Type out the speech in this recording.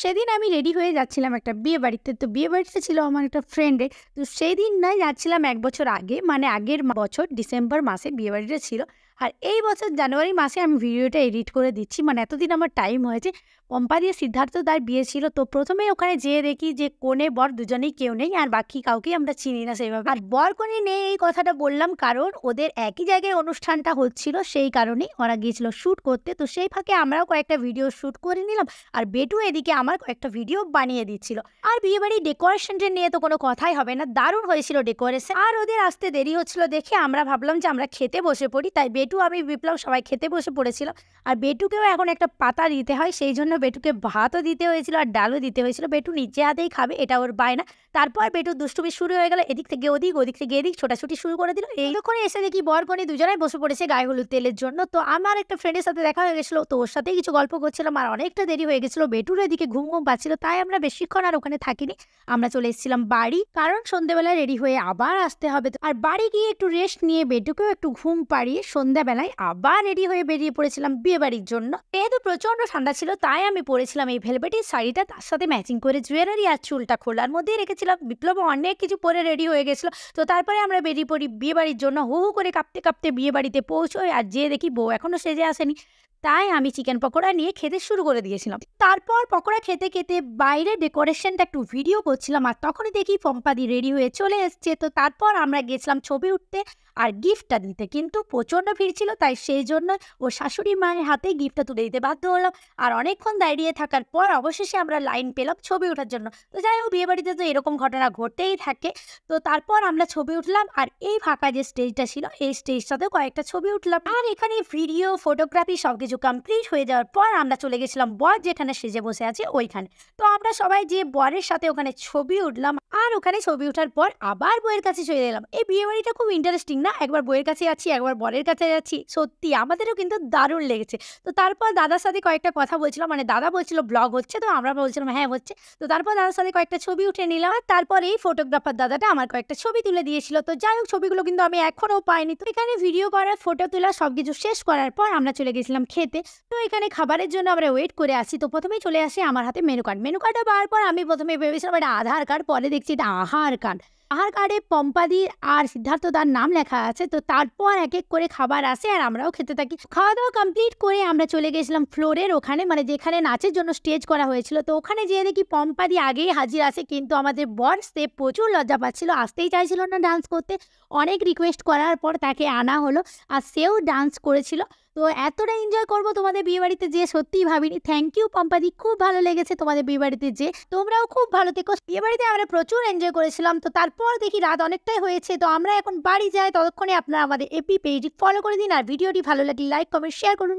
সেদিন আমি রেডি হয়ে যাচ্ছিলাম একটা বিয়েবাড়িতে। তো বিয়েবাড়িতে ছিল আমার একটা ফ্রেন্ডের। তো সেইদিন না যাচ্ছিলাম ১ বছর আগে, মানে আগের বছর ডিসেম্বর মাসে বিয়েবাড়িটা ছিল। আর এই বছর জানুয়ারি মাসে আমি ভিডিওটা এডিট করে দিচ্ছি। মানে এতদিন আমার টাইম হয়েছে। পম্পা দিয়ে সিদ্ধার্থ দার বিয়ে ছিল। তো ১ম এই ওখানে যেয়ে দেখি যে কনে বর দুজনেই কেউ নেই। আর বাকি কাউকেই আমরা চিনি না সেইভাবে। আর বর কনে নেই এই কথাটা বললাম কারণ ওদের একই জায়গায় অনুষ্ঠানটা হচ্ছিল, সেই কারণেই ওরা গিয়েছিল শ্যুট করতে। তো সেই ফাঁকে আমরাও কয়েকটা ভিডিও শ্যুট করে নিলাম। আর বেটু এদিকে আমার কয়েকটা ভিডিও বানিয়ে দিচ্ছিল। আর বিয়েবাড়ির ডেকোরেশনটা নিয়ে তো কোনো কথাই হবে না, দারুণ হয়েছিল ডেকোরেশন। আর ওদের আসতে দেরি হচ্ছিল দেখে আমরা ভাবলাম যে আমরা খেতে বসে পড়ি। তাই বেটু, আমি, বিপ্লব সবাই খেতে বসে পড়েছিলাম। আর বেটুকেও এখন একটা পাতা দিতে হয়, সেই জন্য বেটুকে ভাতও দিতে হয়েছিল আর ডালও দিতে হয়েছিল। বেটু নিজে হাতেই খাবে, এটা ওর বায়না। তারপর বেটু দুষ্টুমি শুরু হয়ে গেল, এদিক থেকে ওদিক, ওদিক থেকে এদিক ছোটাছুটি শুরু করে দিল। এইরকমই এসে দেখি বর কনে দুজনেই বসে পড়েছে গায়ে হলুদ তেলের জন্য। তো আমার একটা ফ্রেন্ডের সাথে দেখা হয়ে গেছিলো, তো ওর সাথেই কিছু গল্প করছিলাম। আর অনেকটা দেরি হয়ে গেছিলো, বেটুর এদিকে ঘুম ঘুম পাচ্ছিল, তাই আমরা বেশিক্ষণ আর ওখানে থাকিনি। আমরা চলে এসেছিলাম বাড়ি, কারণ সন্ধ্যাবেলায় রেডি হয়ে আবার আসতে হবে। আর বাড়ি গিয়ে একটু রেস্ট নিয়ে বেটুকেও একটু ঘুম পাড়িয়ে সন্ধ্যাবেলায় আবার রেডি হয়ে বেরিয়ে পড়েছিলাম বিয়ে বাড়ির জন্য। যেহেতু প্রচন্ড ঠান্ডা ছিল তাই আমি পরেছিলাম এই ভেলভেটের শাড়িটা, তার সাথে ম্যাচিং করে জুয়েলারি আর চুলটা খোলার মধ্যেই রেখেছিলাম। বিপ্লব অনেক কিছু পরে রেডি হয়ে গেছিল। তো তারপরে আমরা বেরিয়ে পড়ি বিয়ে বাড়ির জন্য। হু হু করে কাঁপতে কাঁপতে বিয়ে বাড়িতে পৌঁছোই। আর যেয়ে দেখি বউ এখনো সেজে আসেনি। তাই আমি চিকেন পকোড়া নিয়ে খেতে শুরু করে দিয়েছিলাম। তারপর পকোড়া খেতে খেতে বাইরে ডেকোরেশনটা একটু ভিডিও করছিলাম। আর তখনই দেখি পম্পাদি রেডি হয়ে চলে এসছে। তো তারপর আমরা গেছিলাম ছবি উঠতে আর গিফটটা দিতে, কিন্তু প্রচণ্ড ভিড় ছিল, তাই সেই জন্য ওর শাশুড়ি মায়ের হাতে গিফটটা তুলে দিতে বাধ্য হলাম। আর অনেকক্ষণ দাঁড়িয়ে থাকার পর অবশেষে আমরা লাইন পেলাম ছবি ওঠার জন্য। তো যাই হোক, বিয়েবাড়িতে তো এরকম ঘটনা ঘটতেই থাকে। তো তারপর আমরা ছবি উঠলাম। আর এই ফাঁকা যে স্টেজটা ছিল, এই স্টেজটাতেও কয়েকটা ছবি উঠলাম। আর এখানে ভিডিও, ফটোগ্রাফি সবকিছু কমপ্লিট হয়ে যাওয়ার পর আমরা চলে গেছিলাম বর যেখানে সেজে বসে আছে ওইখানে। তো আমরা সবাই যে বরের সাথে ওখানে ছবি উঠলাম। আর ওখানে ছবি ওঠার পর আবার বইয়ের কাছে চলে এলাম। এই বিয়েবাড়িটা খুব ইন্টারেস্টিং না? একবার বইয়ের কাছে যাচ্ছি, একবার বরের কাছে যাচ্ছি। সত্যি আমাদেরও কিন্তু দারুণ লেগেছে। তো তারপর দাদার সাথে কয়েকটা কথা বলছিলাম, মানে দাদা বলছিল ব্লগ হচ্ছে, তো আমরা বলছিলাম হ্যাঁ হচ্ছে। তো তারপর দাদার সাথে কয়েকটা ছবি উঠে নিলাম। আর তারপর এই ফটোগ্রাফার দাদাটা আমার কয়েকটা ছবি তুলে দিয়েছিল। তো যাই হোক, ছবিগুলো কিন্তু আমি এখনো পাইনি। তো এখানে ভিডিও করা, ফটো তোলা সবকিছু শেষ করার পর আমরা চলে গেছিলাম খেতে। তো এখানে খাবারের জন্য আমরা ওয়েট করে আসি। তো প্রথমেই চলে আসে আমার হাতে মেনু কার্ড। মেনু কার্ডটা পাওয়ার পর আমি প্রথমে ভেবেছিলাম এটা আধার কার্ড, পরে দেখছি এটা আহার কার্ড। আহার কার্ডে পম্পাদি আর সিদ্ধার্থ দার নাম লেখা আছে। তো তারপর এক এক করে খাবার আসে আর আমরাও খেতে থাকি। খাওয়া দাওয়া কমপ্লিট করে আমরা চলে গেছিলাম ফ্লোরের ওখানে, মানে যেখানে নাচের জন্য স্টেজ করা হয়েছিল। তো ওখানে যেয়ে দেখি পম্পাদি আগেই হাজির আছে, কিন্তু আমাদের বর সে প্রচুর লজ্জা পাচ্ছিল, আসতেই চাইছিল না ডান্স করতে। অনেক রিকোয়েস্ট করার পর তাকে আনা হলো আর সেও ডান্স করেছিল। তো এতটা এনজয় করবো তোমাদের বিয়েবাড়িতে যেয়ে সত্যিই ভাবিনি। থ্যাংক ইউ পম্পাদি, খুব ভালো লেগেছে তোমাদের বিয়েবাড়িতে যে। তোমরাও খুব ভালো থেকো। বিয়েবাড়িতে আমরা প্রচুর এনজয় করেছিলাম। তো তারপর দেখি রাত অনেকটাই হয়েছে, তো আমরা এখন বাড়ি যাই। ততক্ষণে আপনারা আমাদের এপি পেজটি ফলো করে দিন। আর ভিডিওটি ভালো লাগলে লাইক, কমেন্ট, শেয়ার করুন।